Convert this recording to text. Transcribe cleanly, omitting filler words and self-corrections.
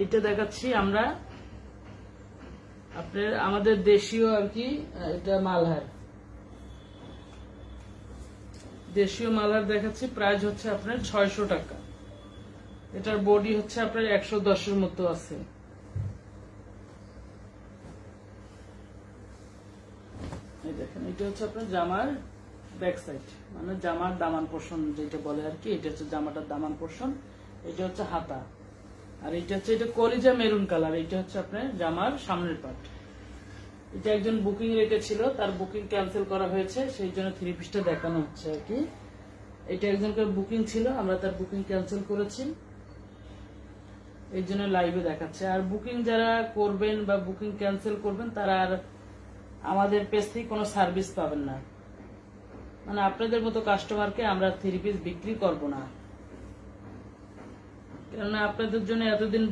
এটা দেখাচ্ছি আমরা আপনার আমাদের দেশীয় আর কি, এটা মালহার, দেশীয় মালহার দেখাচ্ছি। প্রাইস হচ্ছে আপনার 600 টাকা। এটার বডি হচ্ছে আপনার 110-এর মতো আছে। এই দেখেন, এটা হচ্ছে আপনার জামার ব্যাক সাইড, মানে জামার দামান পোর্শন যেটা বলে আর কি। এটা হচ্ছে জামাটার দামান পোর্শন, এটা হচ্ছে হাতা, আর এটা হচ্ছে এটা কলিজা মেরুন কালার। এটা হচ্ছে আপনার জামার সামনের পার্ট। এটা একজন বুকিং রেখেছিল, তার বুকিং ক্যান্সেল করা হয়েছে, সেই জন্য 3 পিসটা দেখানো হচ্ছে আর কি। এটা একজনকে বুকিং ছিল, আমরা তার বুকিং ক্যান্সেল করেছি, এই জন্য লাইভে দেখাচ্ছে। আর বুকিং যারা করবেন বা বুকিং ক্যান্সেল করবেন তারা আর আমাদের পেজ থেকে কোনো সার্ভিস পাবেন না, মানে আপনাদের মতো কাস্টমারকে আমরা 3 পিস বিক্রি করব না, কেননা আপনাদের জন্য এতদিন